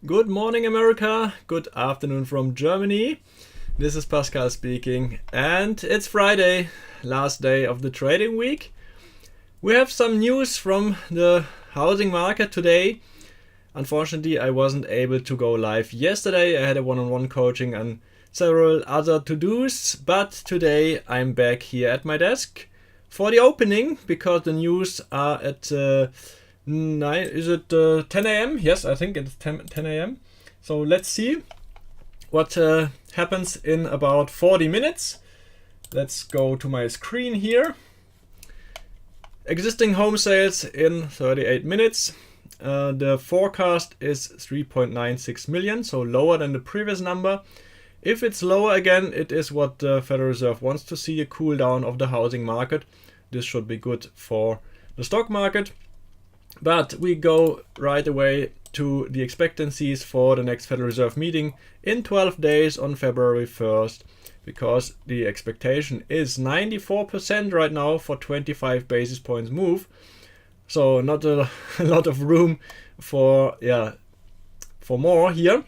Good morning, America. Good afternoon from Germany. This is Pascal speaking, and it's Friday, last day of the trading week. We have some news from the housing market today. Unfortunately, I wasn't able to go live yesterday. I had a one-on-one coaching and several other to-dos, but today I'm back here at my desk for the opening because the news are at 10 a.m.? Yes, I think it's 10 a.m. So let's see what happens in about 40 minutes. Let's go to my screen here. Existing home sales in 38 minutes. The forecast is 3.96 million, so lower than the previous number. If it's lower again, it is what the Federal Reserve wants to see, a cool down of the housing market. This should be good for the stock market. But we go right away to the expectancies for the next Federal Reserve meeting in 12 days on February 1st, because the expectation is 94% right now for 25 basis points move. So not a lot of room for more here.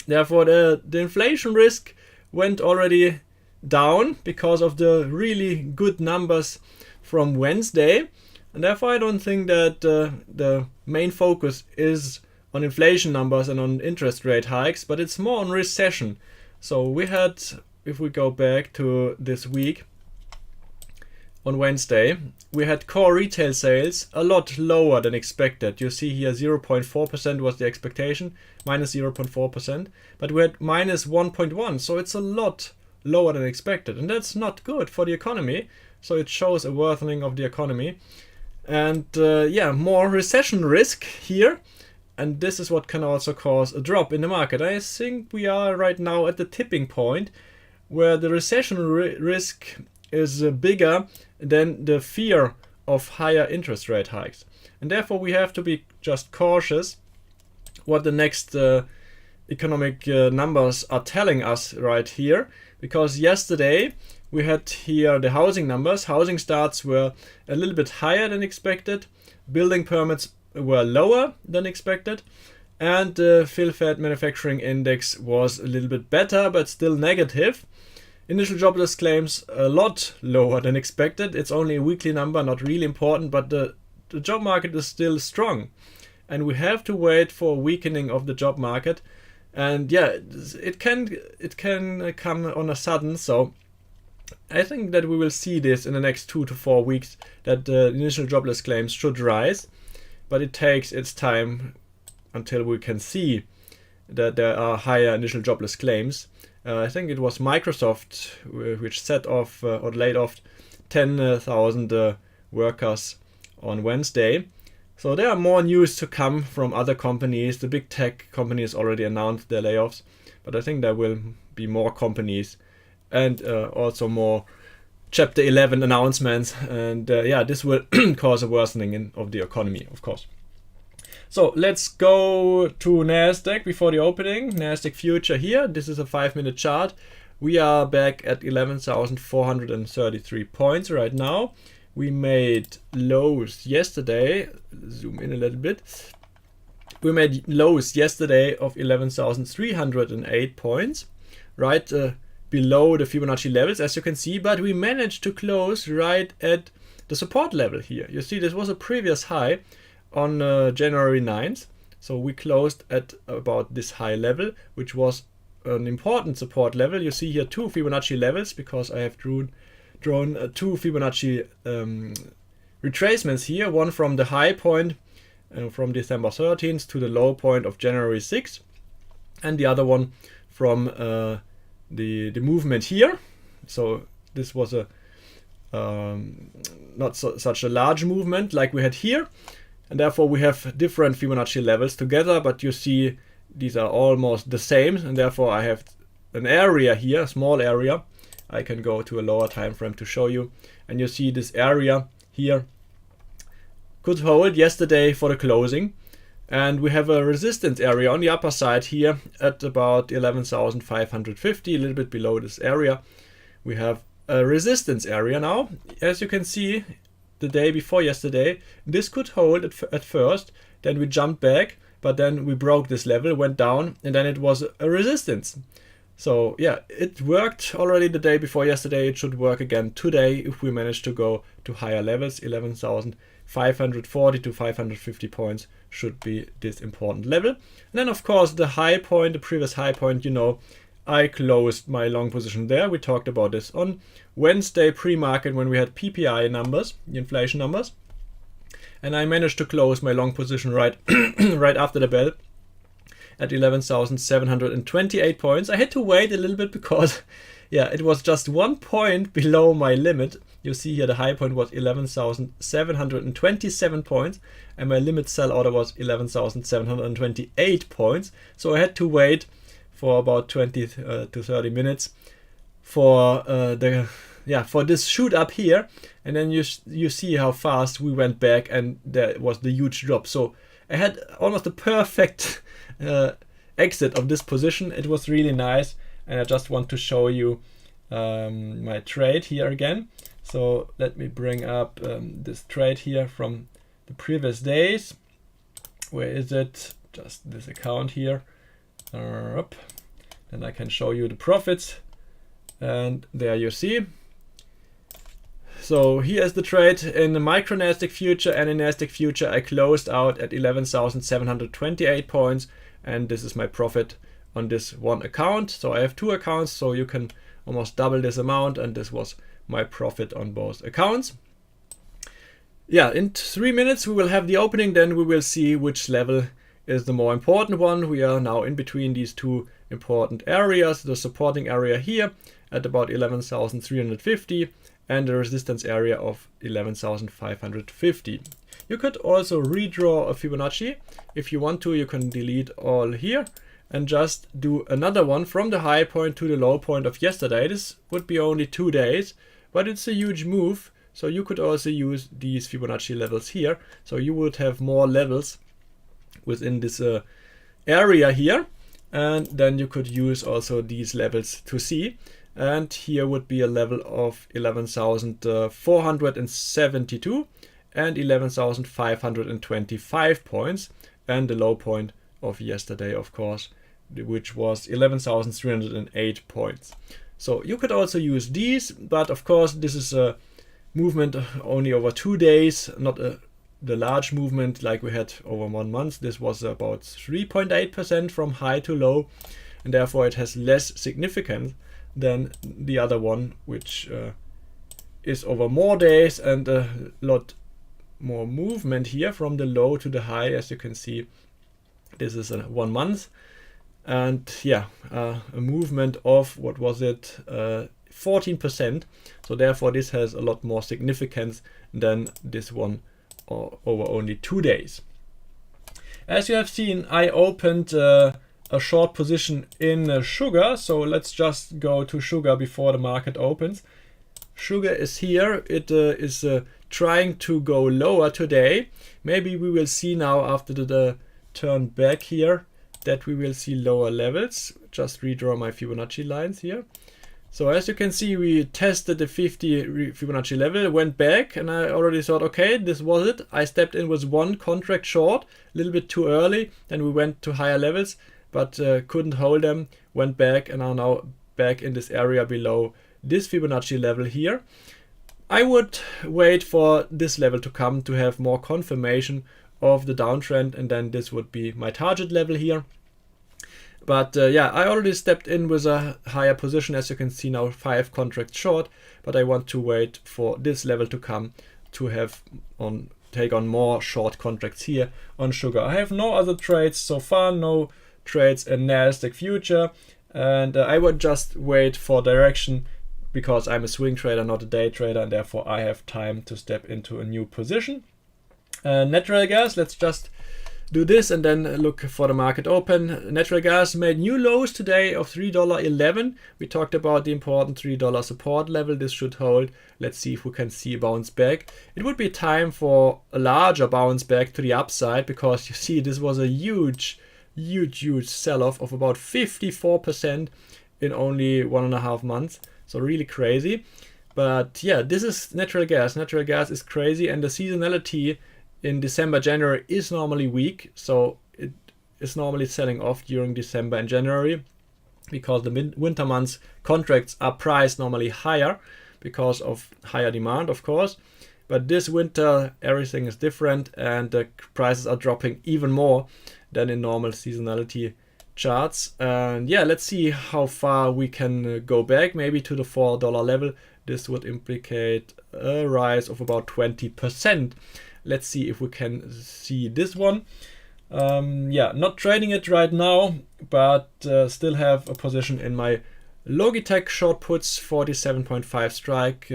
Therefore, the inflation risk went already down because of the really good numbers from Wednesday. And therefore, I don't think that the main focus is on inflation numbers and on interest rate hikes, but it's more on recession. So we had, if we go back to this week, on Wednesday, we had core retail sales a lot lower than expected. You see here 0.4% was the expectation, minus 0.4%, but we had minus 1.1, so it's a lot lower than expected. And that's not good for the economy, so it shows a worsening of the economy. And more recession risk here, and this is what can also cause a drop in the market. I think we are right now at the tipping point where the recession risk is bigger than the fear of higher interest rate hikes, and therefore we have to be just cautious what the next economic numbers are telling us right here, because yesterday we had here the housing numbers. Housing starts were a little bit higher than expected. Building permits were lower than expected. And the Phil-Fed manufacturing index was a little bit better, but still negative. Initial jobless claims a lot lower than expected. It's only a weekly number, not really important, but the job market is still strong. And we have to wait for a weakening of the job market. And it can come on a sudden, so I think that we will see this in the next 2 to 4 weeks, that the initial jobless claims should rise, but it takes its time until we can see that there are higher initial jobless claims. I think it was Microsoft which set off or laid off 10,000 workers on Wednesday. So there are more news to come from other companies. The big tech companies already announced their layoffs, but I think there will be more companies and also more Chapter 11 announcements. And this will cause a worsening of the economy, of course. So let's go to Nasdaq before the opening. Nasdaq future here. This is a 5-minute chart. We are back at 11,433 points right now. We made lows yesterday. Zoom in a little bit. We made lows yesterday of 11,308 points, right below the Fibonacci levels, as you can see, but we managed to close right at the support level here. You see, this was a previous high on January 9th. So we closed at about this high level, which was an important support level. You see here 2 Fibonacci levels, because I have drawn 2 Fibonacci retracements here, one from the high point from December 13th to the low point of January 6th, and the other one from the movement here. So this was a not such a large movement like we had here, and therefore we have different Fibonacci levels together, but you see these are almost the same, and therefore I have an area here, a small area. I can go to a lower time frame to show you, and you see this area here could hold yesterday for the closing, and we have a resistance area on the upper side here at about 11,550, a little bit below this area. We have a resistance area now. As you can see, the day before yesterday, this could hold at first, then we jumped back, but then we broke this level, went down, and then it was a resistance. So yeah, it worked already the day before yesterday. It should work again today if we manage to go to higher levels. 11,540 to 550 points should be this important level. And then of course the high point, the previous high point, you know, I closed my long position there. We talked about this on Wednesday pre-market when we had PPI numbers, the inflation numbers. And I managed to close my long position right after the bell at 11,728 points. I had to wait a little bit because yeah, it was just 1 point below my limit. You see here the high point was 11,727 points and my limit sell order was 11,728 points. So I had to wait for about 20 to 30 minutes for for this shoot up here, and then you see how fast we went back and there was the huge drop. So I had almost a perfect exit of this position. It was really nice, and I just want to show you my trade here again. So let me bring up this trade here from the previous days. Where is it? Just this account here. Up. Then I can show you the profits, and there you see. So here's the trade in the micro Nasdaq future and in Nasdaq future. I closed out at 11,728 points, and this is my profit on this one account. So I have two accounts, so you can almost double this amount, and this was my profit on both accounts. Yeah, in 3 minutes we will have the opening, then we will see which level is the more important one. We are now in between these two important areas, the supporting area here at about 11,350 and the resistance area of 11,550. You could also redraw a Fibonacci. If you want to, you can delete all here and just do another one from the high point to the low point of yesterday. This would be only 2 days, but it's a huge move. So you could also use these Fibonacci levels here. So you would have more levels within this area here, and then you could use also these levels to see. And here would be a level of 11,472 and 11,525 points, and the low point of yesterday, of course, which was 11,308 points. So you could also use these, but of course this is a movement only over 2 days, not the large movement like we had over 1 month. This was about 3.8% from high to low, and therefore it has less significance than the other one, which is over more days and a lot more movement here from the low to the high. As you can see, this is 1 month, and yeah, a movement of, what was it, 14%. So therefore this has a lot more significance than this one over only 2 days. As you have seen, I opened a short position in sugar. So let's just go to sugar before the market opens. Sugar is here. It is trying to go lower today. Maybe we will see now after the turn back here that we will see lower levels. Just redraw my Fibonacci lines here. So as you can see, we tested the 50 Fibonacci level, went back, and I already thought, okay, this was it. I stepped in with one contract short, a little bit too early. Then we went to higher levels, but couldn't hold them, went back, and are now back in this area below this Fibonacci level here. I would wait for this level to come to have more confirmation of the downtrend, and then this would be my target level here. But yeah, I already stepped in with a higher position, as you can see now, 5 contracts short, but I want to wait for this level to come to have take on more short contracts here on sugar. I have no other trades so far, no trades in Nasdaq future, and I would just wait for direction because I'm a swing trader, not a day trader, and therefore I have time to step into a new position. Natural gas, let's just do this and then look for the market open. Natural gas made new lows today of $3.11. We talked about the important $3 support level. This should hold. Let's see if we can see a bounce back. It would be time for a larger bounce back to the upside, because you see this was a huge sell-off of about 54% in only 1.5 months. So really crazy. But yeah, this is natural gas. Natural gas is crazy, and the seasonality in December, January is normally weak, so it is normally selling off during December and January, because the winter months contracts are priced normally higher because of higher demand, of course. But this winter everything is different, and the prices are dropping even more than in normal seasonality charts. And yeah, let's see how far we can go back, maybe to the $4 level. This would implicate a rise of about 20%. Let's see if we can see this one. Yeah, not trading it right now, but still have a position in my Logitech short puts, 47.5 strike.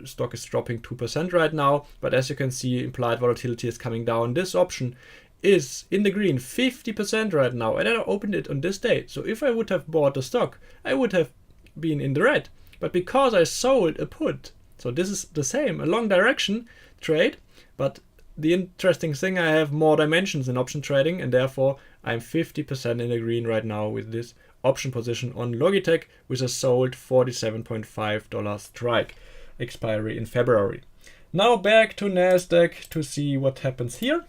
Stock is dropping 2% right now, but as you can see, implied volatility is coming down. This option is in the green, 50% right now, and I opened it on this day. So if I would have bought the stock, I would have been in the red. But because I sold a put, so this is the same, a long direction trade, but the interesting thing, I have more dimensions in option trading, and therefore I'm 50% in the green right now with this option position on Logitech with a sold $47.5 strike, expiry in February. Now back to Nasdaq to see what happens here,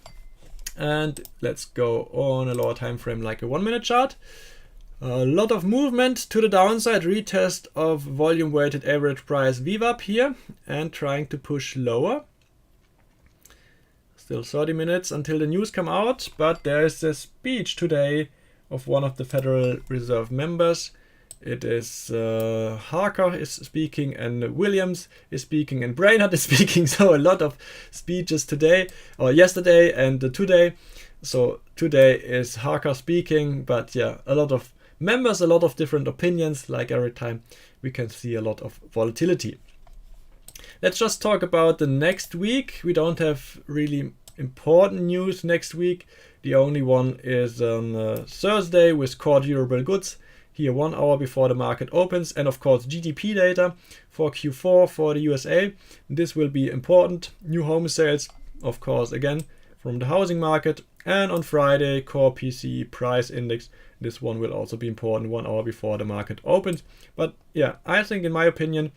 and let's go on a lower time frame, like a 1 minute chart. A lot of movement to the downside, retest of volume weighted average price VWAP here, and trying to push lower. Still 30 minutes until the news come out, but there is a speech today of one of the Federal Reserve members. It is Harker is speaking, and Williams is speaking, and Brainerd is speaking. So a lot of speeches today, or yesterday and today. So today is Harker speaking, but yeah, a lot of members, a lot of different opinions. Like every time we can see a lot of volatility. Let's just talk about the next week. We don't have really important news next week. The only one is on Thursday with core durable goods here 1 hour before the market opens, and of course GDP data for Q4 for the USA. This will be important. New home sales, of course, again from the housing market, and on Friday core PCE price index. This one will also be important 1 hour before the market opens. But yeah, I think in my opinion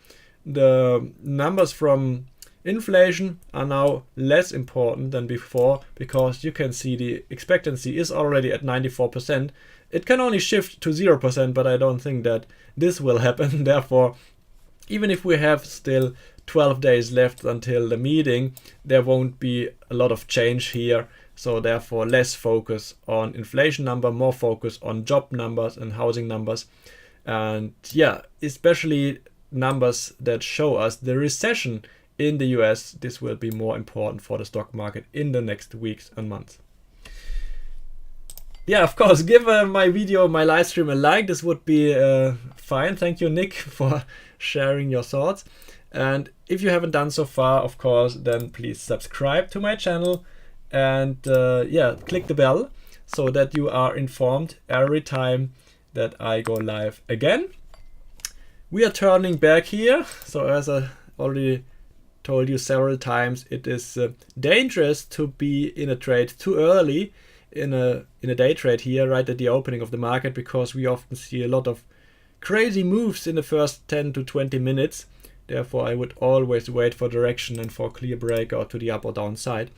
the numbers from inflation are now less important than before, because you can see the expectancy is already at 94%. It can only shift to 0%, but I don't think that this will happen. Therefore, even if we have still 12 days left until the meeting, there won't be a lot of change here. So therefore, less focus on inflation number, more focus on job numbers and housing numbers. And yeah, especially numbers that show us the recession in the US. This will be more important for the stock market in the next weeks and months. Yeah, of course, give my video, my live stream a like. This would be fine. Thank you, Nick, for sharing your thoughts. And if you haven't done so far, of course, then please subscribe to my channel, and yeah, click the bell so that you are informed every time that I go live again. We are turning back here. So as I already told you several times, it is dangerous to be in a trade too early in a day trade here right at the opening of the market, because we often see a lot of crazy moves in the first 10 to 20 minutes. Therefore, I would always wait for direction and for clear breakout to the up or down side.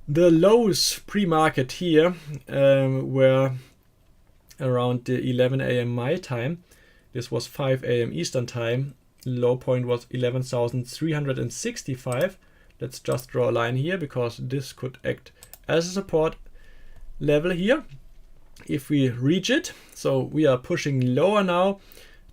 The lows pre-market here were around the 11 a.m. my time. This was 5 a.m. Eastern time. Low point was 11,365. Let's just draw a line here, because this could act as a support level here if we reach it. So we are pushing lower now,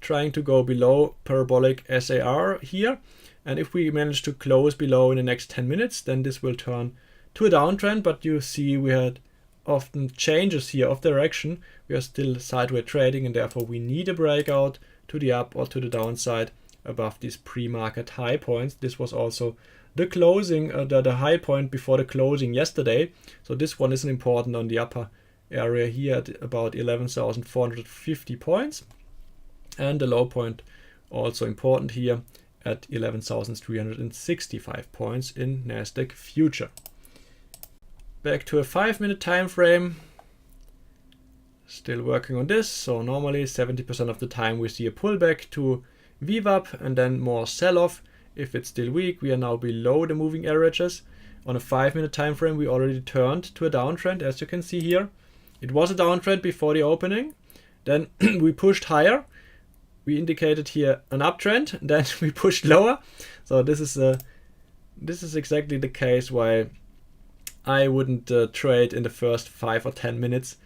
trying to go below parabolic SAR here. And if we manage to close below in the next 10 minutes, then this will turn to a downtrend. But you see we had often changes here of direction. We are still sideways trading, and therefore we need a breakout to the up or to the downside above these pre-market high points. This was also the closing, the high point before the closing yesterday. So this one is important on the upper area here at about 11,450 points. And the low point also important here at 11,365 points in Nasdaq Future. Back to a 5-minute time frame. Still working on this. So normally 70% of the time we see a pullback to VWAP and then more sell-off. If it's still weak, we are now below the moving averages. On a 5-minute time frame, we already turned to a downtrend, as you can see here. it was a downtrend before the opening. Then we pushed higher. We indicated here an uptrend. Then we pushed lower. So this is exactly the case why I wouldn't trade in the first 5 or 10 minutes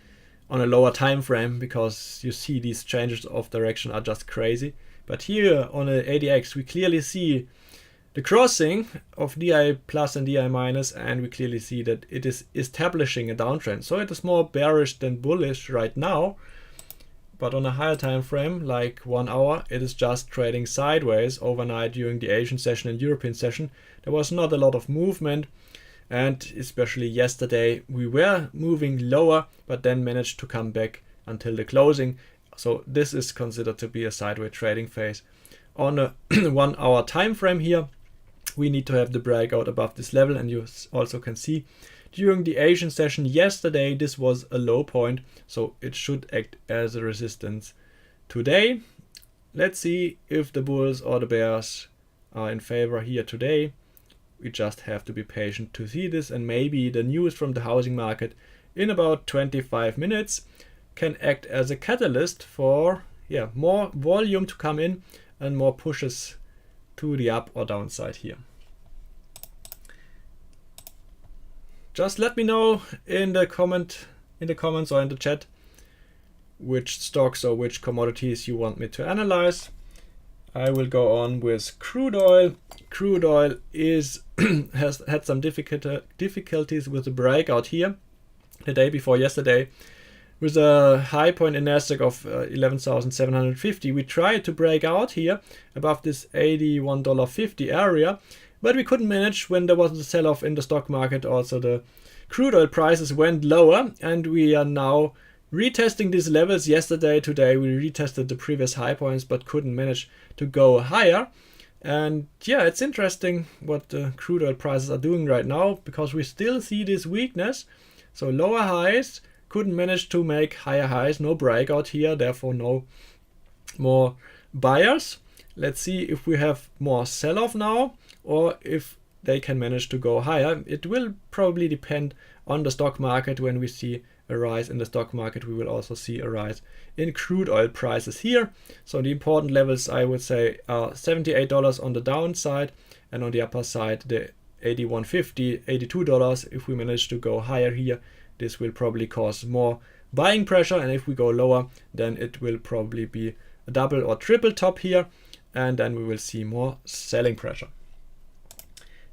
on a lower time frame, because you see these changes of direction are just crazy. But here on a ADX we clearly see the crossing of DI plus and DI minus, and we clearly see that it is establishing a downtrend. So it is more bearish than bullish right now, but on a higher time frame, like 1 hour, it is just trading sideways overnight. During the Asian session and European session, there was not a lot of movement, and especially yesterday we were moving lower, but then managed to come back until the closing. So this is considered to be a sideways trading phase. On a 1 hour time frame here, we need to have the breakout above this level, and you also can see during the Asian session yesterday this was a low point, so it should act as a resistance today. Let's see if the bulls or the bears are in favor here today. We just have to be patient to see this, and maybe the news from the housing market in about 25 minutes can act as a catalyst for more volume to come in and more pushes to the up or downside here. Just let me know in the comments or in the chat which stocks or which commodities you want me to analyze. I will go on with crude oil. Crude oil has had some difficulties with the breakout here the day before yesterday. With a high point in Nasdaq of 11,750, we tried to break out here above this $81.50 area, but we couldn't manage when there was a sell-off in the stock market. Also, the crude oil prices went lower, and we are now retesting these levels. Today we retested the previous high points, but couldn't manage to go higher. And it's interesting what the crude oil prices are doing right now, because we still see this weakness. So lower highs, couldn't manage to make higher highs, no breakout here, therefore no more buyers. Let's see if we have more sell-off now, or if they can manage to go higher. It will probably depend on the stock market. When we see a rise in the stock market, we will also see a rise in crude oil prices here. So the important levels, I would say, are $78 on the downside, and on the upper side the $81.50, $82. If we manage to go higher here, this will probably cause more buying pressure, and if we go lower, then it will probably be a double or triple top here, and then we will see more selling pressure.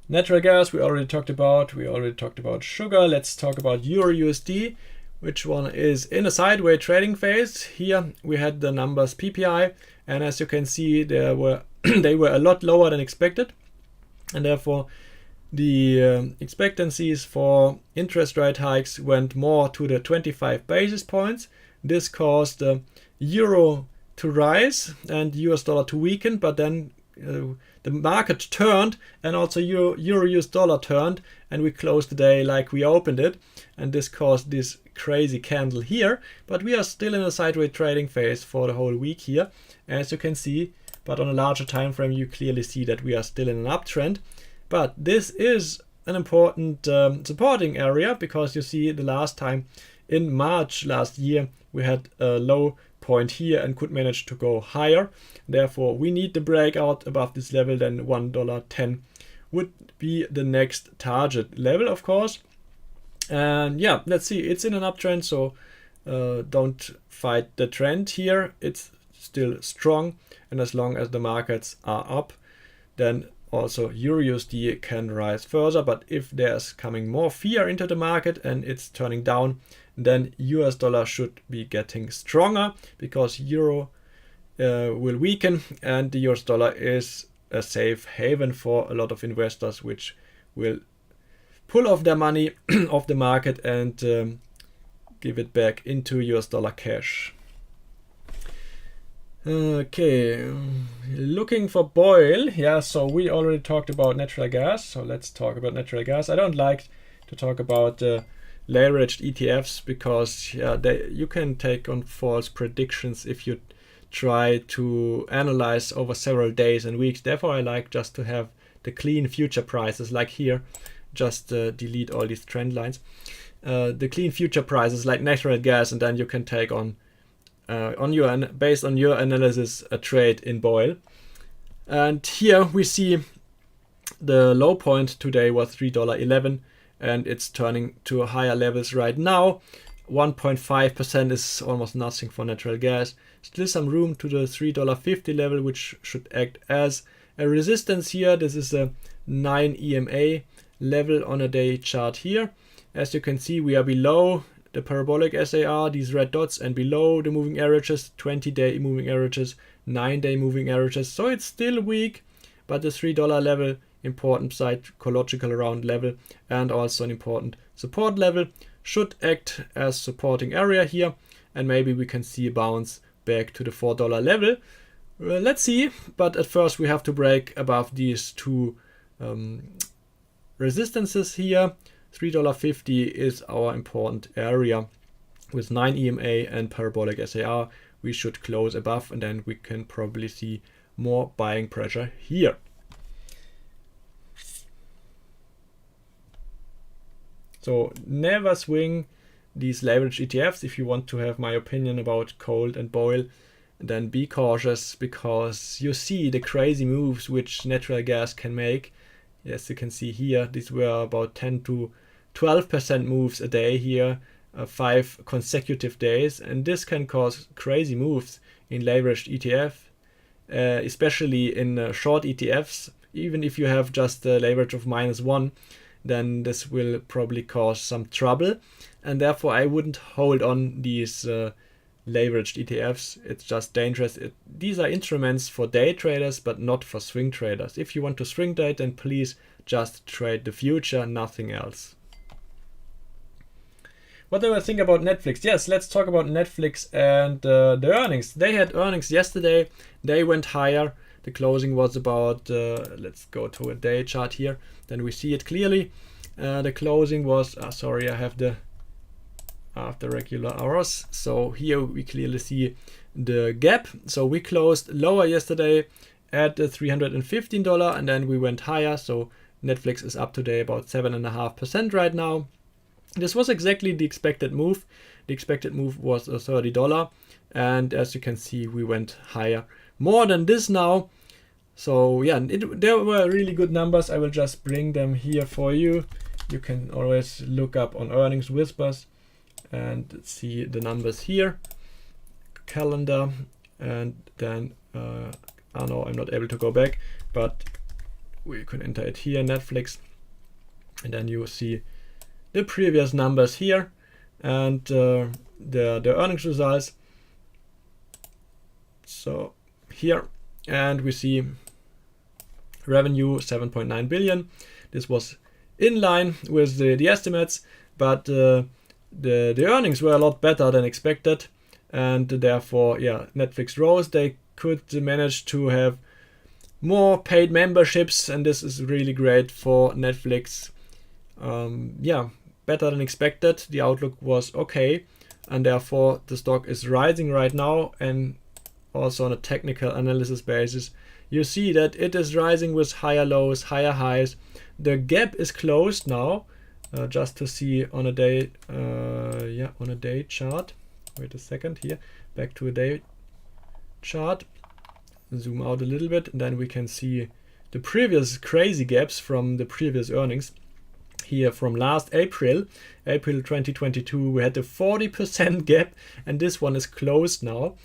Natural gas we already talked about. We already talked about sugar. Let's talk about Euro USD, which one is in a sideways trading phase. Here we had the numbers PPI, and as you can see, they were a lot lower than expected, and therefore the expectancies for interest rate hikes went more to the 25 basis points. This caused the euro to rise and US dollar to weaken, but then the market turned, and also euro US dollar turned, and we closed the day like we opened it, and this caused this crazy candle here. But we are still in a sideways trading phase for the whole week here, as you can see. But on a larger time frame, you clearly see that we are still in an uptrend. But this is an important supporting area, because you see the last time in March last year we had a low point here and could manage to go higher. Therefore we need the breakout above this level. Then $1.10 would be the next target level, of course. And let's see, it's in an uptrend, so don't fight the trend here. It's still strong, and as long as the markets are up, then also Euro USD can rise further. But if there's coming more fear into the market and it's turning down, then US dollar should be getting stronger, because euro will weaken, and the US dollar is a safe haven for a lot of investors, which will pull off their money off the market and give it back into US dollar cash. Okay, looking for oil. So we already talked about natural gas, so let's talk about natural gas. I don't like to talk about leveraged ETFs, because you can take on false predictions if you try to analyze over several days and weeks. Therefore I like just to have the clean future prices, like here, just delete all these trend lines. the clean future prices like natural gas, and then you can take on based on your analysis a trade in BOIL. And here we see the low point today was $3.11, and it's turning to higher levels right now. 1.5% is almost nothing for natural gas. Still some room to the $3.50 level, which should act as a resistance here. This is a 9 EMA level on a day chart here. As you can see, we are below the parabolic SAR, these red dots, and below the moving averages, 20-day moving averages, 9-day moving averages. So it's still weak, but the $3 level, important psychological round level, and also an important support level, should act as supporting area here, and maybe we can see a bounce back to the $4 level. Let's see, but at first we have to break above these two resistances here. $3.50 is our important area. With 9 EMA and parabolic SAR, we should close above, and then we can probably see more buying pressure here. So never swing these leveraged ETFs. If you want to have my opinion about cold and BOIL, then be cautious, because you see the crazy moves which natural gas can make. As you can see here, these were about 10 to 12% moves a day here, 5 consecutive days, and this can cause crazy moves in leveraged ETF, especially in short ETFs. Even if you have just a leverage of -1, then this will probably cause some trouble, and therefore I wouldn't hold on these leveraged ETFs. It's just dangerous. These are instruments for day traders, but not for swing traders. If you want to swing trade, then please just trade the future, nothing else. What do I think about Netflix? Yes, let's talk about Netflix and the earnings. They had earnings yesterday. They went higher. The closing was about, let's go to a day chart here, then we see it clearly. The closing was, sorry, I have the regular hours. So here we clearly see the gap. So we closed lower yesterday at $315, and then we went higher. So Netflix is up today about 7.5% right now. This was exactly the expected move. The expected move was $30, and as you can see, we went higher. More than this now. So yeah, there were really good numbers. I will just bring them here for you. You can always look up on Earnings Whispers and see the numbers here. Calendar, and then oh no, I'm not able to go back, but we can enter it here, Netflix, and then you will see the previous numbers here and the earnings results. So here, and we see revenue 7.9 billion. This was in line with the estimates, but the earnings were a lot better than expected, and therefore, yeah, Netflix rose. They could manage to have more paid memberships, and this is really great for Netflix. Yeah, better than expected. The outlook was okay, and therefore the stock is rising right now. And also on a technical analysis basis, you see that it is rising with higher lows, higher highs. The gap is closed now. Just to see on a day, on a day chart. Wait a second here. Back to a day chart. Zoom out a little bit, and then we can see the previous crazy gaps from the previous earnings. Here from last April 2022, we had a 40% gap, and this one is closed now.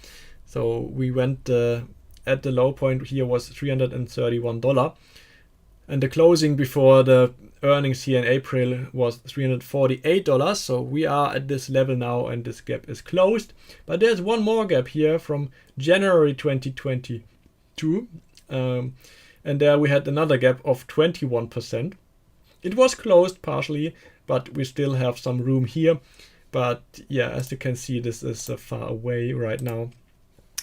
So we went at the low point here was $331, and the closing before the earnings here in April was $348. So we are at this level now, and this gap is closed. But there's one more gap here from January 2022, and there we had another gap of 21%. It was closed partially, but we still have some room here. But yeah, as you can see, this is far away right now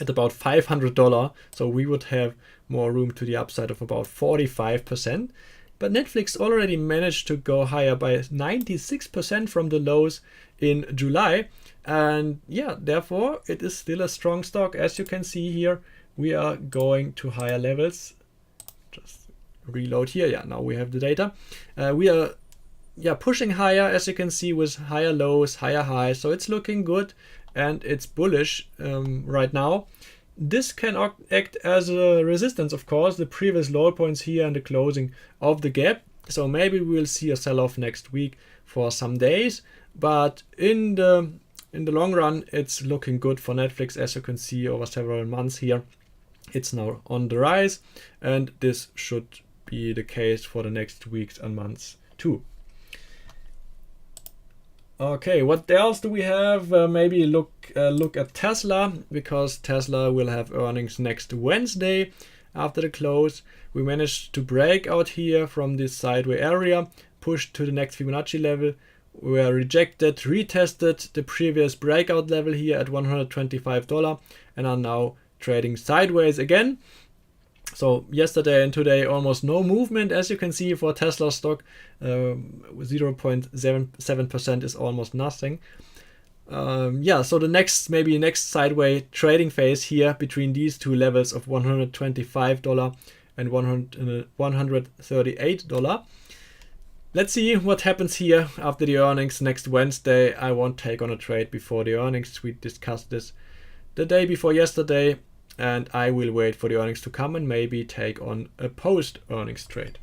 at about $500. So we would have more room to the upside of about 45%. But Netflix already managed to go higher by 96% from the lows in July. And yeah, therefore it is still a strong stock. As you can see here, we are going to higher levels. Just reload here. Yeah, now we have the data. We are yeah, pushing higher, as you can see, with higher lows, higher highs. So it's looking good and it's bullish right now. This can act as a resistance, of course, the previous low points here and the closing of the gap. So maybe we'll see a sell-off next week for some days, but in the long run, it's looking good for Netflix, as you can see over several months here. It's now on the rise, and this should be the case for the next weeks and months too. Okay, what else do we have? Maybe look at Tesla, because Tesla will have earnings next Wednesday after the close. We managed to break out here from this sideways area, pushed to the next Fibonacci level. We were rejected, retested the previous breakout level here at $125 and are now trading sideways again. So yesterday and today almost no movement, as you can see, for Tesla stock. 0.77% is almost nothing. Yeah, so the next sideways trading phase here between these two levels of $125 and $138. Let's see what happens here after the earnings next Wednesday. I won't take on a trade before the earnings. We discussed this the day before yesterday, and I will wait for the earnings to come and maybe take on a post-earnings trade.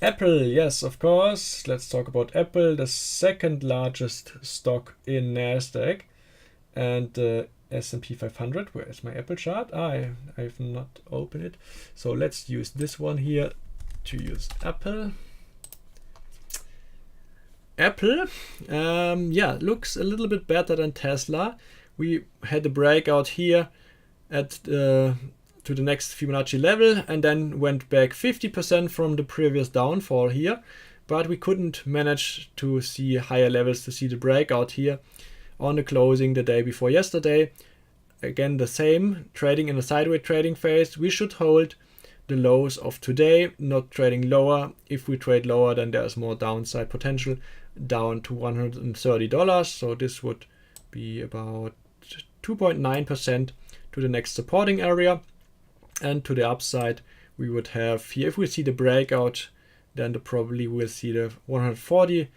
Apple, yes, of course. Let's talk about Apple, the second largest stock in Nasdaq, and the S&P 500. Where is my Apple chart? I've not opened it. So let's use this one here to use Apple. Apple, yeah, looks a little bit better than Tesla. We had a breakout here at to the next Fibonacci level and then went back 50% from the previous downfall here, but we couldn't manage to see higher levels, to see the breakout here on the closing the day before yesterday. Again, the same, trading in a sideways trading phase. We should hold the lows of today, not trading lower. If we trade lower, then there's more downside potential, down to $130. So this would be about 2.9% to the next supporting area. And to the upside, we would have here, if we see the breakout, then probably we'll see the $140.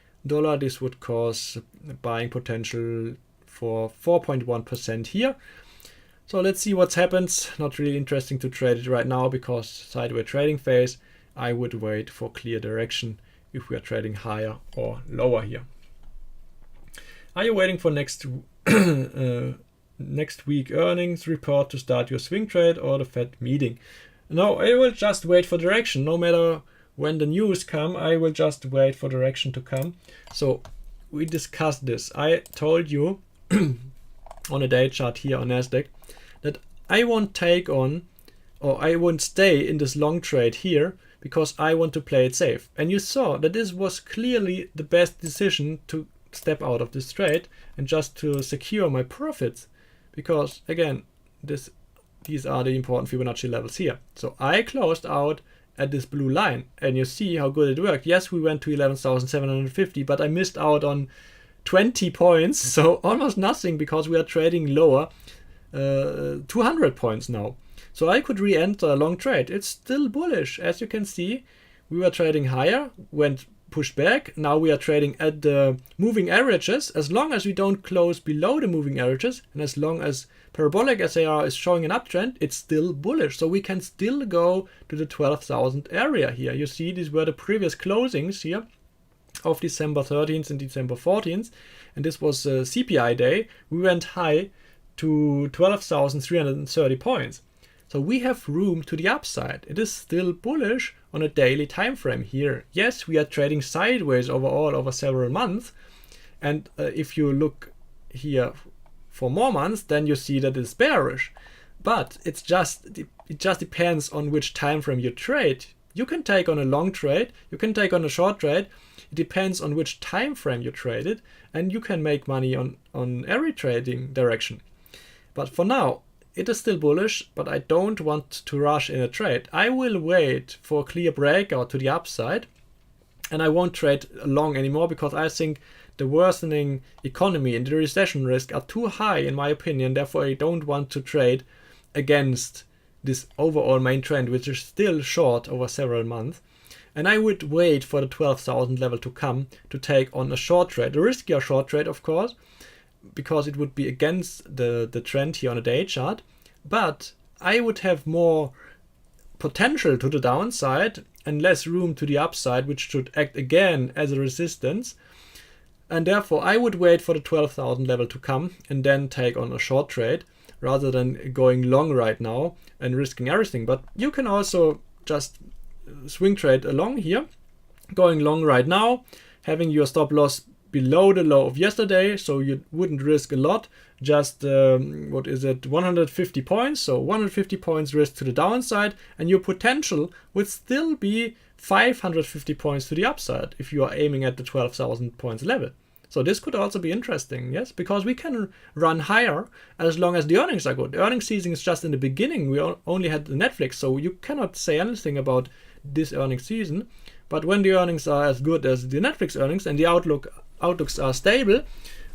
This would cause buying potential for 4.1% here. So let's see what happens. Not really interesting to trade it right now because sideways trading phase. I would wait for clear direction if we are trading higher or lower here. Are you waiting for next week earnings report to start your swing trade or the Fed meeting? No, I will just wait for direction. No matter when the news come, I will just wait for direction to come. So we discussed this. I told you on a day chart here on Nasdaq that I won't take on, or I won't stay in this long trade here because I want to play it safe. And you saw that this was clearly the best decision to step out of this trade and just to secure my profits, because again, these are the important Fibonacci levels here. So I closed out at this blue line and you see how good it worked. Yes, we went to 11,750, but I missed out on 20 points, so almost nothing, because we are trading lower, 200 points now. So I could re-enter a long trade. It's still bullish. As you can see, we were trading higher, went pushed back. Now we are trading at the moving averages. As long as we don't close below the moving averages, and as long as parabolic SAR is showing an uptrend, it's still bullish. So we can still go to the 12,000 area here. You see, these were the previous closings here of December 13th and December 14th. And this was CPI day. We went high to 12,330 points. So we have room to the upside. It is still bullish on a daily time frame here. Yes, we are trading sideways overall over several months. And if you look here for more months, then you see that it's bearish. But it just depends on which time frame you trade. You can take on a long trade, you can take on a short trade. It depends on which time frame you trade it, and you can make money on every trading direction. But for now, it is still bullish, but I don't want to rush in a trade. I will wait for a clear breakout to the upside, and I won't trade long anymore because I think the worsening economy and the recession risk are too high in my opinion. Therefore, I don't want to trade against this overall main trend, which is still short over several months. And I would wait for the 12,000 level to come to take on a short trade, a riskier short trade, of course, because it would be against the trend here on a day chart. But I would have more potential to the downside and less room to the upside, which should act again as a resistance. And therefore, I would wait for the 12,000 level to come and then take on a short trade rather than going long right now and risking everything. But you can also just swing trade along here, going long right now, having your stop loss below the low of yesterday, so you wouldn't risk a lot, just 150 points, so 150 points risk to the downside, and your potential would still be 550 points to the upside if you are aiming at the 12,000 points level. So this could also be interesting, yes, because we can run higher as long as the earnings are good. The earnings season is just in the beginning. We only had the Netflix, so you cannot say anything about this earnings season. But when the earnings are as good as the Netflix earnings and the outlooks are stable,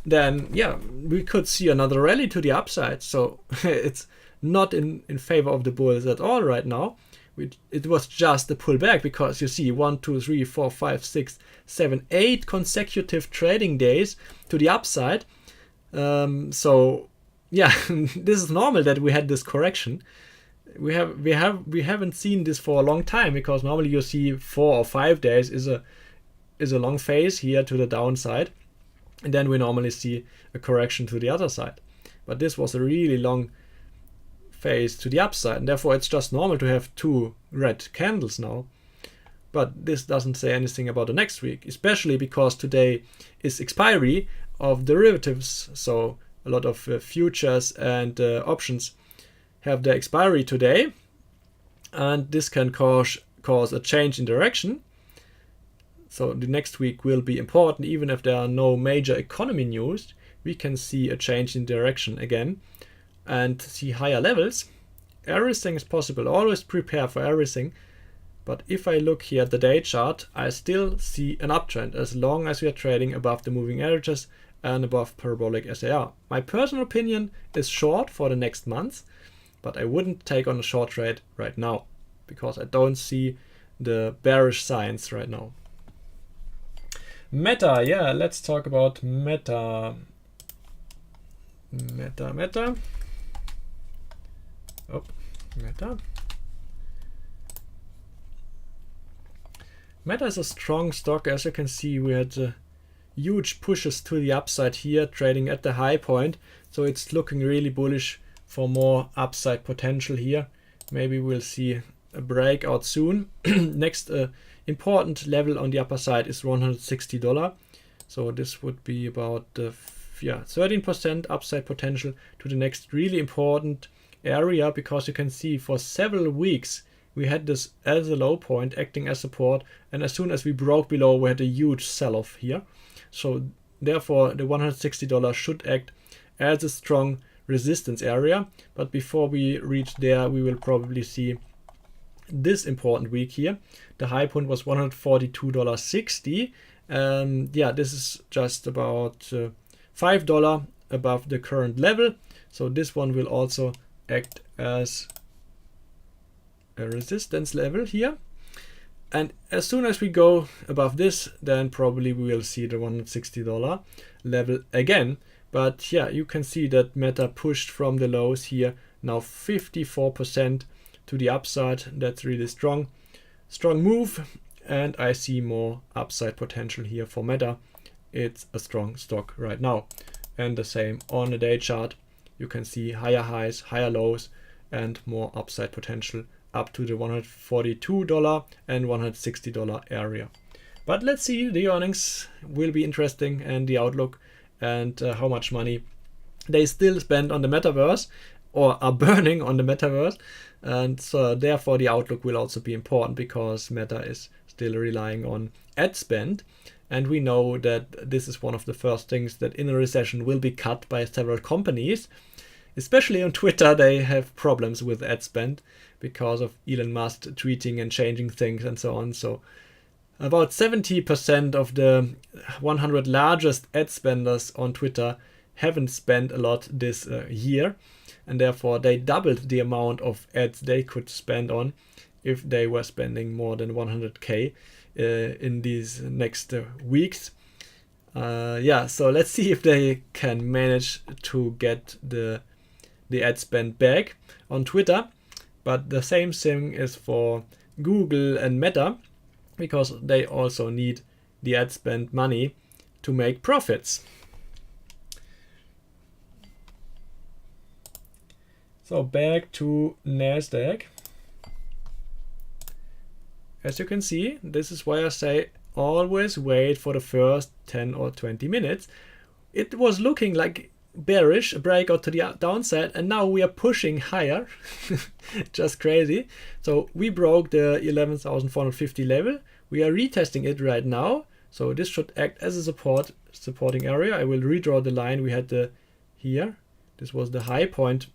then yeah, we could see another rally to the upside. So it's not in favor of the bulls at all right now. It was just a pullback because you see 1, 2, 3, 4, 5, 6, 7, 8 consecutive trading days to the upside. So yeah, this is normal that we had this correction. We haven't seen this for a long time, because normally you see 4 or 5 days is a long phase here to the downside, and then we normally see a correction to the other side. But this was a really long phase to the upside, and therefore it's just normal to have 2 red candles now. But this doesn't say anything about the next week, especially because today is expiry of derivatives. So a lot of futures and options have their expiry today, and this can cause a change in direction. So the next week will be important. Even if there are no major economy news, we can see a change in direction again and see higher levels. Everything is possible. Always prepare for everything. But if I look here at the day chart, I still see an uptrend as long as we are trading above the moving averages and above parabolic SAR. My personal opinion is short for the next month, but I wouldn't take on a short trade right now because I don't see the bearish signs right now. Meta, yeah, let's talk about Meta. Meta. Oh, Meta. Meta is a strong stock. As you can see, we had huge pushes to the upside here, trading at the high point. So it's looking really bullish for more upside potential here. Maybe we'll see a breakout soon. Next important level on the upper side is $160. So this would be about 13% upside potential to the next really important area, because you can see for several weeks we had this as a low point acting as support, and as soon as we broke below we had a huge sell-off here. So therefore the $160 should act as a strong resistance area, but before we reach there we will probably see this important week here. The high point was $142.60. Yeah, this is just about $5 above the current level, so this one will also act as a resistance level here. And as soon as we go above this, then probably we will see the $160 level again. But yeah, you can see that Meta pushed from the lows here, now 54% to the upside. That's really strong move, and I see more upside potential here for Meta. It's a strong stock right now. And the same on the day chart. You can see higher highs, higher lows, and more upside potential up to the $142 and $160 area. But let's see, the earnings will be interesting, and the outlook, and how much money they still spend on the metaverse or are burning on the metaverse. And so therefore the outlook will also be important, because Meta is still relying on ad spend. And we know that this is one of the first things that in a recession will be cut by several companies. Especially on Twitter, they have problems with ad spend because of Elon Musk tweeting and changing things and so on. So about 70% of the 100 largest ad spenders on Twitter haven't spent a lot this year. And therefore they doubled the amount of ads they could spend on if they were spending more than 100k in these next weeks. Yeah, so let's see if they can manage to get the ad spend back on Twitter. But the same thing is for Google and Meta, because they also need the ad spend money to make profits. So back to Nasdaq. As you can see, this is why I say always wait for the first 10 or 20 minutes. It was looking like bearish, a breakout to the downside, and now we are pushing higher. Just crazy. So we broke the 11,450 level. We are retesting it right now. So this should act as a supporting area. I will redraw the line we had here. This was the high point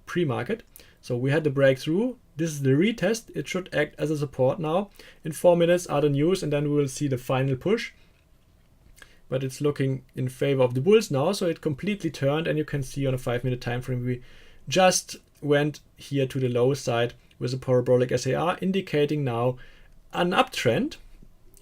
pre-market. So we had the breakthrough. This is the retest. It should act as a support now. In 4 minutes are the news, and then we will see the final push. But it's looking in favor of the bulls now, so it completely turned, and you can see on a 5-minute time frame we just went here to the low side with a parabolic SAR, indicating now an uptrend.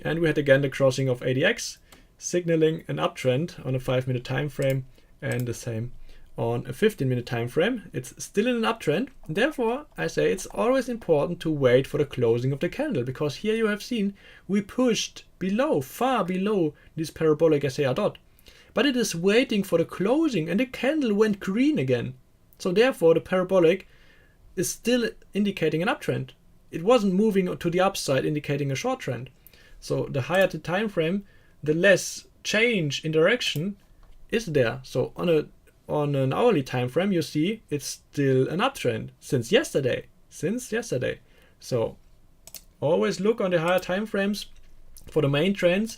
And we had again the crossing of ADX, signaling an uptrend on a 5-minute time frame, and the same on a 15-minute time frame. It's still in an uptrend. Therefore, I say it's always important to wait for the closing of the candle, because here you have seen we pushed below, far below this parabolic SAR dot. But it is waiting for the closing, and the candle went green again. So therefore, the parabolic is still indicating an uptrend. It wasn't moving to the upside, indicating a short trend. So the higher the time frame, the less change in direction is there. So on an hourly time frame, you see it's still an uptrend since yesterday. So always look on the higher time frames for the main trends,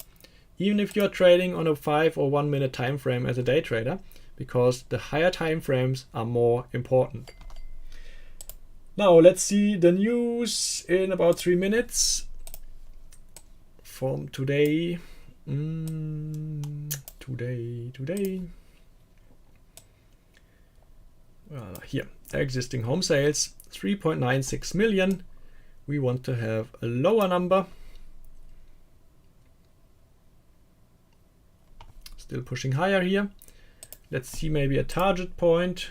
even if you're trading on a 5 or 1 minute time frame as a day trader, because the higher time frames are more important. Now let's see the news in about 3 minutes from today. Today. Here, existing home sales 3.96 million. We want to have a lower number. Still pushing higher here. Let's see maybe a target point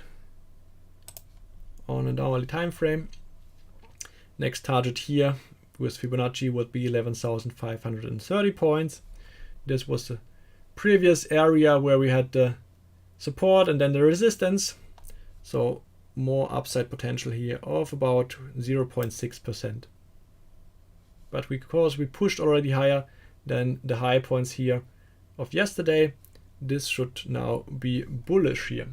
on an hourly time frame. Next target here with Fibonacci would be 11,530 points. This was the previous area where we had the support and then the resistance. So more upside potential here of about 0.6%. But because we pushed already higher than the high points here of yesterday, this should now be bullish here.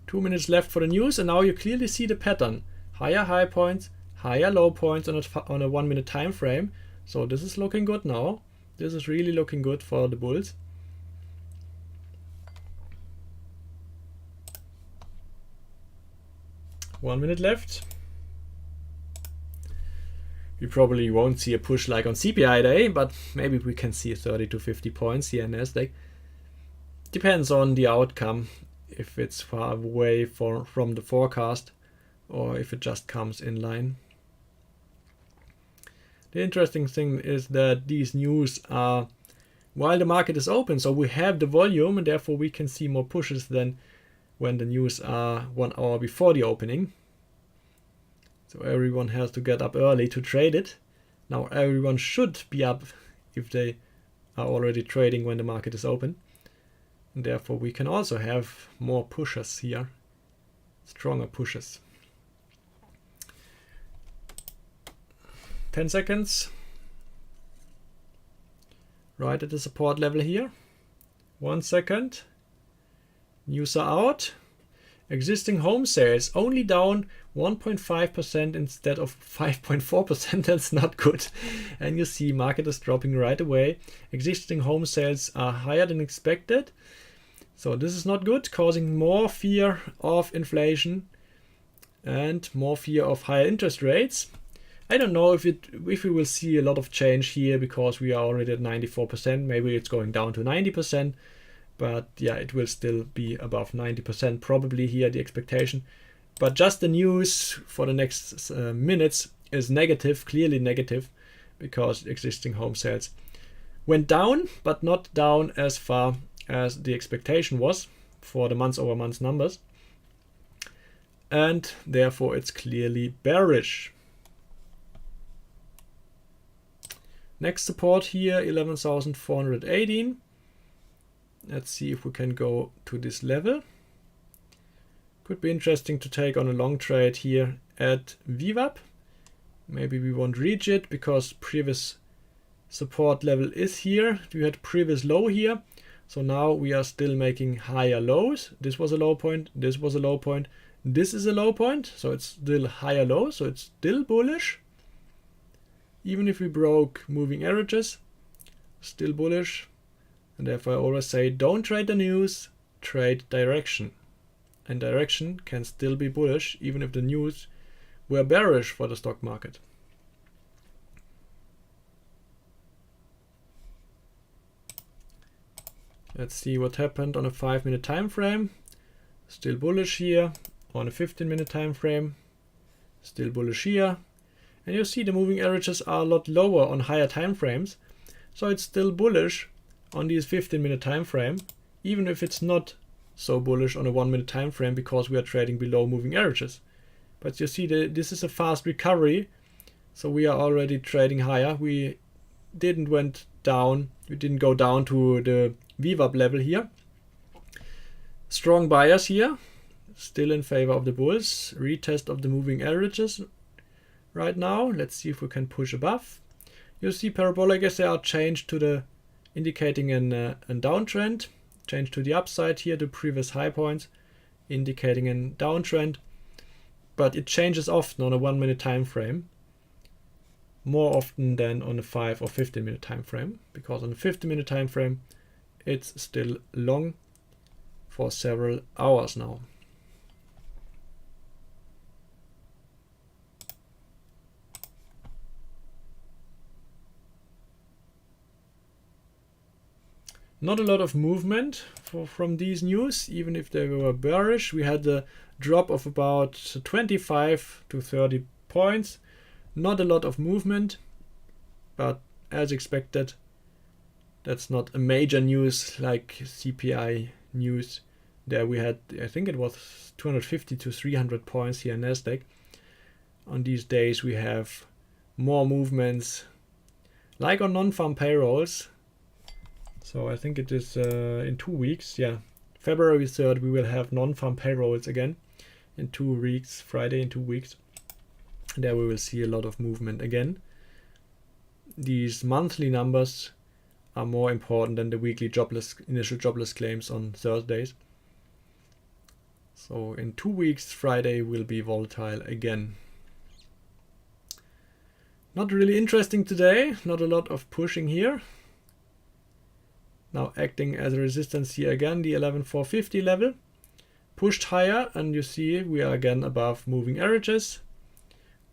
2 minutes left for the news, and now you clearly see the pattern. Higher high points, higher low points on a 1 minute time frame. So this is looking good now. This is really looking good for the bulls. One minute left. We probably won't see a push like on CPI day, but maybe we can see 30 to 50 points here in Nasdaq. Depends on the outcome, if it's far away from the forecast or if it just comes in line. The interesting thing is that these news are while the market is open, so we have the volume, and therefore we can see more pushes than when the news are 1 hour before the opening. So everyone has to get up early to trade it. Now everyone should be up if they are already trading when the market is open. And therefore we can also have more pushes here, stronger pushes. 10 seconds. Right at the support level here. 1 second. News are out. Existing home sales only down 1.5% instead of 5.4%. That's not good. And you see market is dropping right away. Existing home sales are higher than expected. So this is not good, causing more fear of inflation and more fear of higher interest rates. I don't know if we will see a lot of change here, because we are already at 94%. Maybe it's going down to 90%. But yeah, it will still be above 90% probably here, the expectation. But just the news for the next minutes is negative, clearly negative, because existing home sales went down, but not down as far as the expectation was for the month-over-month numbers. And therefore it's clearly bearish. Next support here, 11,418. Let's see if we can go to this level. Could be interesting to take on a long trade here at VWAP. Maybe we won't reach it because previous support level is here. We had previous low here. So now we are still making higher lows. This was a low point. This was a low point. This is a low point. So it's still higher low. So it's still bullish. Even if we broke moving averages, still bullish. And therefore I always say, don't trade the news, trade direction. And direction can still be bullish, even if the news were bearish for the stock market. Let's see what happened on a 5-minute time frame. Still bullish here. On a 15-minute time frame, still bullish here. And you see the moving averages are a lot lower on higher time frames. So it's still bullish on these 15-minute time frame, even if it's not so bullish on a 1-minute time frame because we are trading below moving averages. But you see this is a fast recovery. So we are already trading higher. We didn't went down. We didn't go down to the VWAP level here. Strong buyers here. Still in favor of the bulls. Retest of the moving averages right now. Let's see if we can push above. You see parabolic SAR changed to the indicating a downtrend. Change to the upside here, the previous high points, indicating a downtrend. But it changes often on a 1-minute time frame. More often than on a 5 or 15-minute time frame. Because on a 15-minute time frame, it's still long for several hours now. Not a lot of movement from these news, even if they were bearish. We had a drop of about 25 to 30 points. Not a lot of movement, but as expected, that's not a major news like CPI news. There we had, I think it was 250 to 300 points here in Nasdaq. On these days we have more movements, like on non-farm payrolls. So I think it is in 2 weeks, yeah. February 3rd we will have non-farm payrolls again in 2 weeks, Friday in 2 weeks. There we will see a lot of movement again. These monthly numbers are more important than the weekly initial jobless claims on Thursdays. So in 2 weeks, Friday will be volatile again. Not really interesting today, not a lot of pushing here. Now acting as a resistance here again, the 11,450 level. Pushed higher and you see we are again above moving averages.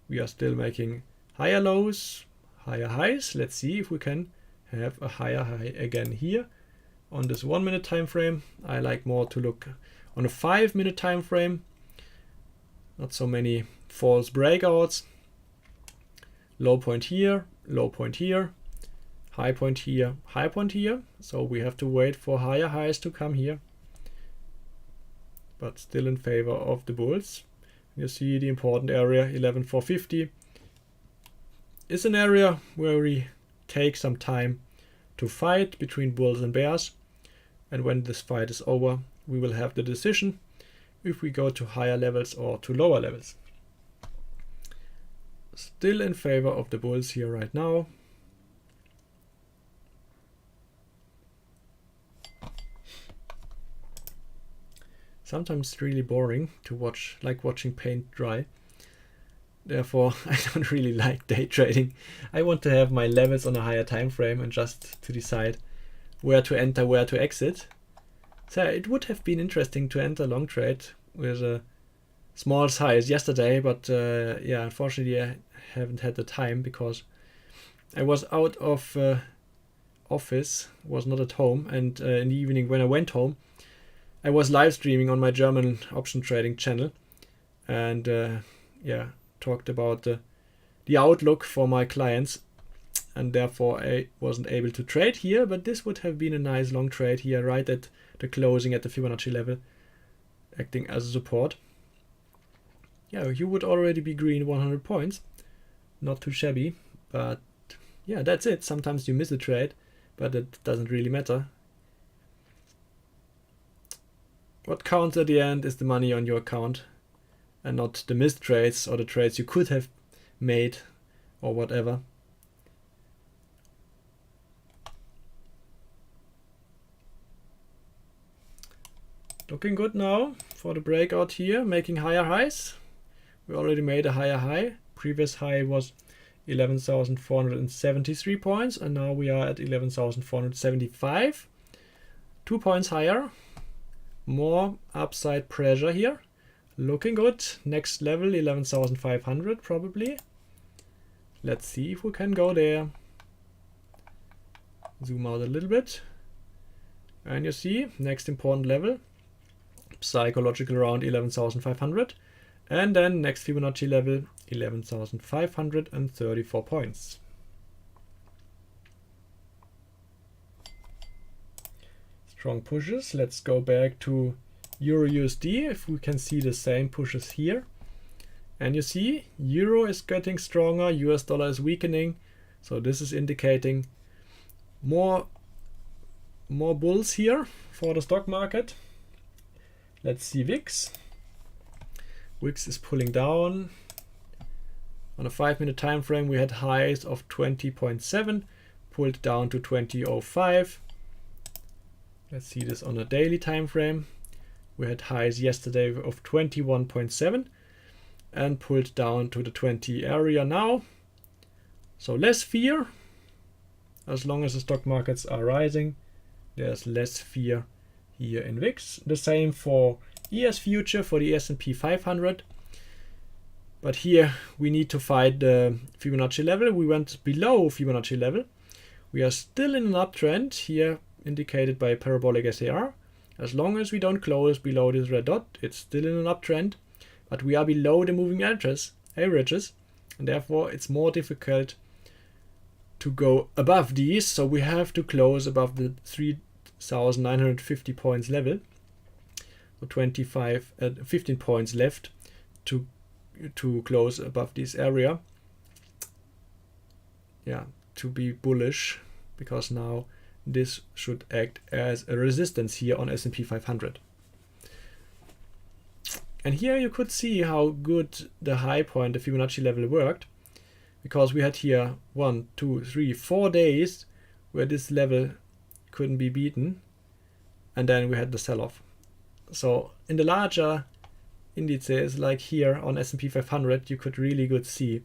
We are still making higher lows, higher highs. Let's see if we can have a higher high again here on this 1-minute time frame. I like more to look on a 5-minute time frame. Not so many false breakouts. Low point here, low point here. High point here, high point here. So we have to wait for higher highs to come here. But still in favor of the bulls. You see the important area, 11,450, is an area where we take some time to fight between bulls and bears. And when this fight is over, we will have the decision if we go to higher levels or to lower levels. Still in favor of the bulls here right now. Sometimes it's really boring to watch, like watching paint dry. Therefore, I don't really like day trading. I want to have my levels on a higher time frame and just to decide where to enter, where to exit. So it would have been interesting to enter long trade with a small size yesterday, but yeah, unfortunately I haven't had the time because I was out of office, was not at home, and in the evening when I went home, I was live streaming on my German option trading channel, and yeah, talked about the outlook for my clients, and therefore I wasn't able to trade here, but this would have been a nice long trade here right at the closing at the Fibonacci level, acting as a support. Yeah, you would already be green 100 points. Not too shabby, but yeah, that's it. Sometimes you miss a trade, but it doesn't really matter. What counts at the end is the money on your account, and not the missed trades or the trades you could have made or whatever. Looking good now for the breakout here, making higher highs. We already made a higher high. Previous high was 11,473 points, and now we are at 11,475. 2 points higher. More upside pressure here. Looking good. Next level 11,500 probably. Let's see if we can go there. Zoom out a little bit. And you see, next important level. Psychological round 11,500. And then next Fibonacci level 11,534 points. Strong pushes. Let's go back to Euro USD if we can see the same pushes here. And you see Euro is getting stronger, US dollar is weakening. So this is indicating more bulls here for the stock market. Let's see VIX. VIX is pulling down. On a 5-minute time frame we had highs of 20.7, pulled down to 20.05. Let's see this on a daily time frame. We had highs yesterday of 21.7 and pulled down to the 20 area now. So less fear. As long as the stock markets are rising, there's less fear here in VIX. The same for ES future for the S&P 500. But here we need to fight the Fibonacci level. We went below Fibonacci level. We are still in an uptrend here, indicated by parabolic SAR. As long as we don't close below this red dot, it's still in an uptrend. But we are below the moving averages, and therefore it's more difficult to go above these. So we have to close above the 3,950 points level. So 15 points left to close above this area. Yeah, to be bullish, because now this should act as a resistance here on S&P 500. And here you could see how good the high point, the Fibonacci level, worked, because we had here 1, 2, 3, 4 days where this level couldn't be beaten, and then we had the sell-off. So in the larger indices, like here on S&P 500, you could really good see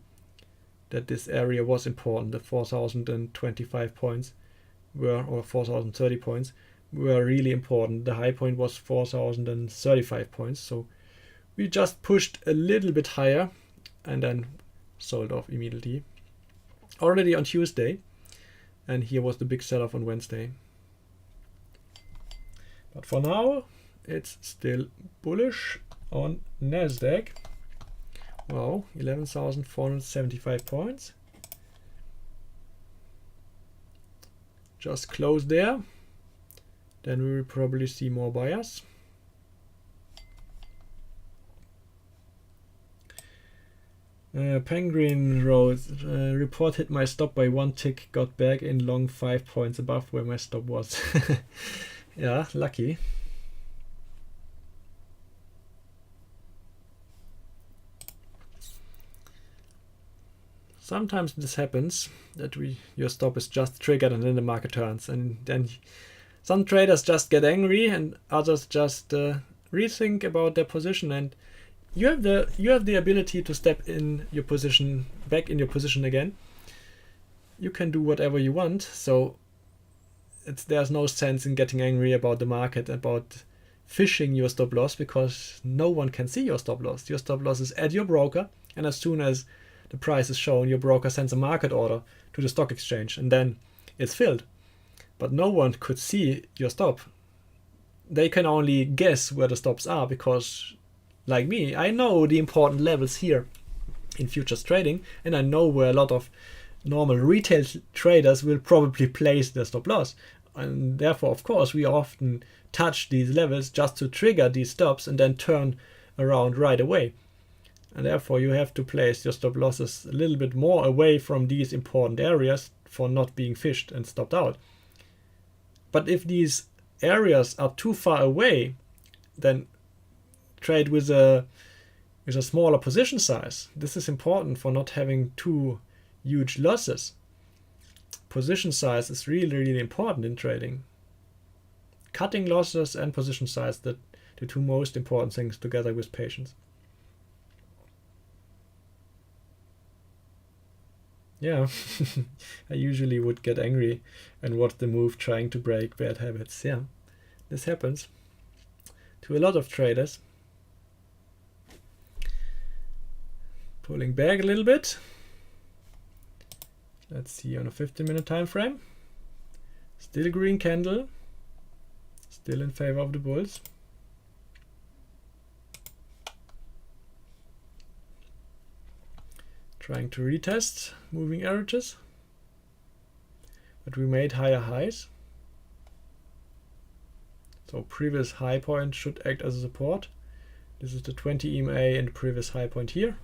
that this area was important. The 4,025 points were, or 4,030 points, were really important. The high point was 4,035 points. So we just pushed a little bit higher and then sold off immediately. Already on Tuesday. And here was the big sell-off on Wednesday. But for now, it's still bullish on Nasdaq. Wow, 11,475 points. Just close there. Then we will probably see more buyers. Penguin Rose report hit my stop by 1 tick, got back in long 5 points above where my stop was. Yeah, lucky. Sometimes this happens, that your stop is just triggered and then the market turns, and then some traders just get angry and others just rethink about their position, and you have the ability to step in your position, back in your position again. You can do whatever you want, so there's no sense in getting angry about the market, about fishing your stop loss, because no one can see your stop loss. Your stop loss is at your broker, and as soon as the price is shown, your broker sends a market order to the stock exchange, and then it's filled. But no one could see your stop. They can only guess where the stops are, because like me, I know the important levels here in futures trading, and I know where a lot of normal retail traders will probably place their stop loss. And therefore, of course, we often touch these levels just to trigger these stops and then turn around right away. And therefore, you have to place your stop losses a little bit more away from these important areas for not being fished and stopped out. But if these areas are too far away, then trade with a smaller position size. This is important for not having too huge losses. Position size is really, really important in trading. Cutting losses and position size, the two most important things, together with patience. Yeah, I usually would get angry and watch the move trying to break bad habits. Yeah, this happens to a lot of traders. Pulling back a little bit. Let's see on a 15-minute time frame. Still a green candle. Still in favor of the bulls. Trying to retest moving averages. But we made higher highs. So previous high point should act as a support. This is the 20 EMA and the previous high point here.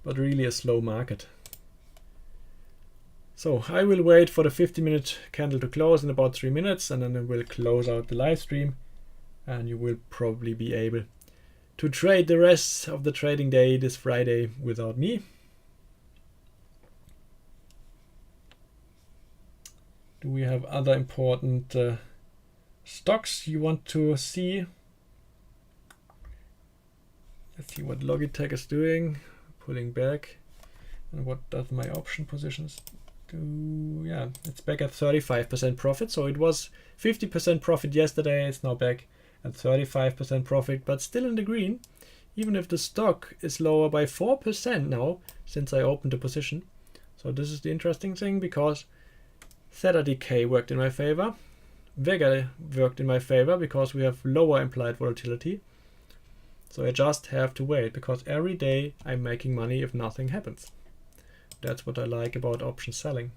But really a slow market. So I will wait for the 50-minute candle to close in about 3 minutes, and then I will close out the live stream, and you will probably be able to trade the rest of the trading day this Friday without me. Do we have other important stocks you want to see? Let's see what Logitech is doing. Pulling back. And what does my option positions do? Yeah, it's back at 35% profit. So it was 50% profit yesterday. It's now back at 35% profit, but still in the green, even if the stock is lower by 4% now since I opened the position. So this is the interesting thing, because Theta Decay worked in my favor. Vega worked in my favor because we have lower implied volatility. So I just have to wait, because every day I'm making money if nothing happens. That's what I like about option selling.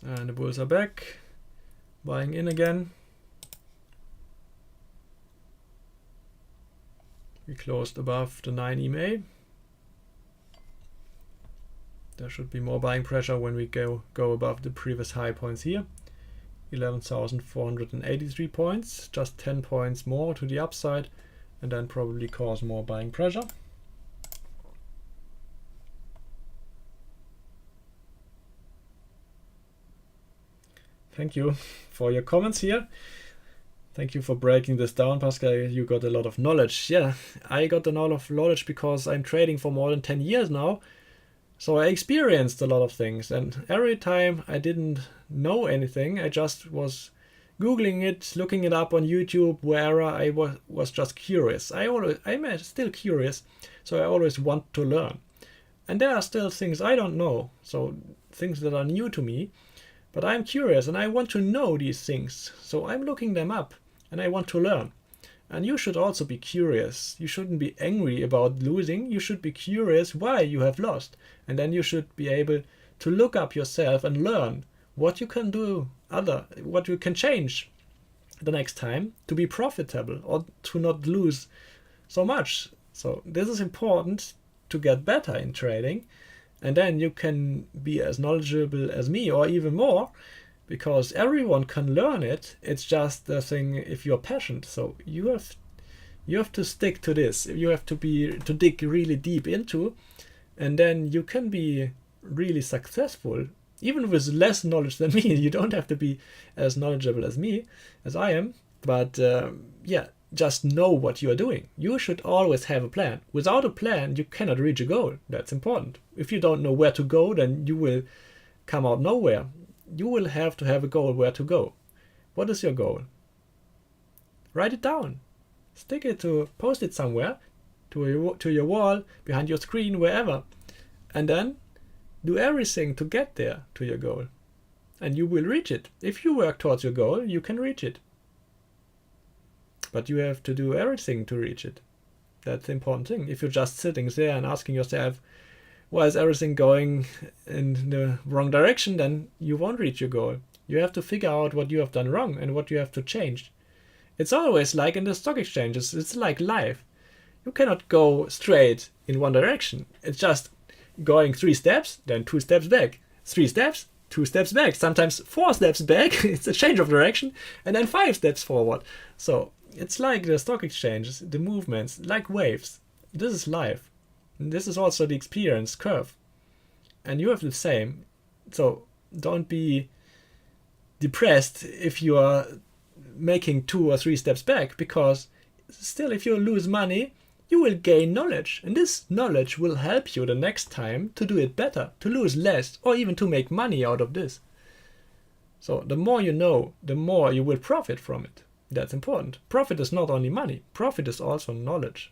And the bulls are back, buying in again. We closed above the 9 EMA. There should be more buying pressure when we go above the previous high points here. 11,483 points, just 10 points more to the upside, and then probably cause more buying pressure. Thank you for your comments here. Thank you for breaking this down, Pascal. You got a lot of knowledge. Yeah, I got a lot of knowledge because I'm trading for more than 10 years now. So I experienced a lot of things, and every time I didn't know anything, I just was Googling it, looking it up on YouTube, wherever I was just curious. I'm still curious, so I always want to learn. And there are still things I don't know, so things that are new to me, but I'm curious and I want to know these things. So I'm looking them up and I want to learn. And you should also be curious. You shouldn't be angry about losing. You should be curious why you have lost. And then you should be able to look up yourself and learn what you can do what you can change the next time to be profitable or to not lose so much. So this is important to get better in trading. And then you can be as knowledgeable as me or even more, because everyone can learn it. It's just the thing if you're passionate. So you have to stick to this. You have to dig really deep into, and then you can be really successful, even with less knowledge than me. You don't have to be as knowledgeable as me, as I am. But yeah, just know what you are doing. You should always have a plan. Without a plan, you cannot reach a goal. That's important. If you don't know where to go, then you will come out nowhere. You will have to have a goal where to go. What is your goal? Write it down. post it somewhere, to your wall, behind your screen, wherever. And then do everything to get there, to your goal. And you will reach it. If you work towards your goal, you can reach it. But you have to do everything to reach it. That's the important thing. If you're just sitting there and asking yourself, why is everything going in the wrong direction, then you won't reach your goal. You have to figure out what you have done wrong and what you have to change. It's always like in the stock exchanges. It's like life. You cannot go straight in one direction. It's just going 3 steps, then 2 steps back. 3 steps, 2 steps back. Sometimes 4 steps back. It's a change of direction. And then 5 steps forward. So it's like the stock exchanges, the movements, like waves. This is life. And this is also the experience curve. And you have the same. So don't be depressed if you are making 2 or 3 steps back, because still, if you lose money, you will gain knowledge. And this knowledge will help you the next time to do it better, to lose less, or even to make money out of this. So the more you know, the more you will profit from it. That's important. Profit is not only money. Profit is also knowledge.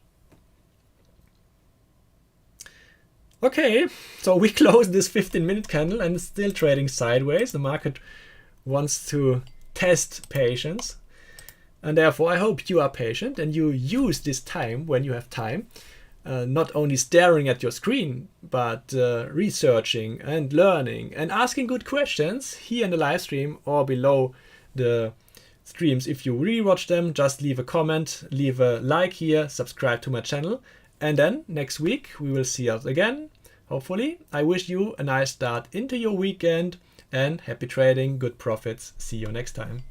Okay, so we closed this 15-minute candle and it's still trading sideways. The market wants to test patience. And therefore, I hope you are patient and you use this time when you have time, not only staring at your screen, but researching and learning and asking good questions here in the live stream or below the streams. If you rewatch them, just leave a comment, leave a like here, subscribe to my channel. And then next week, we will see us again. Hopefully, I wish you a nice start into your weekend and happy trading, good profits. See you next time.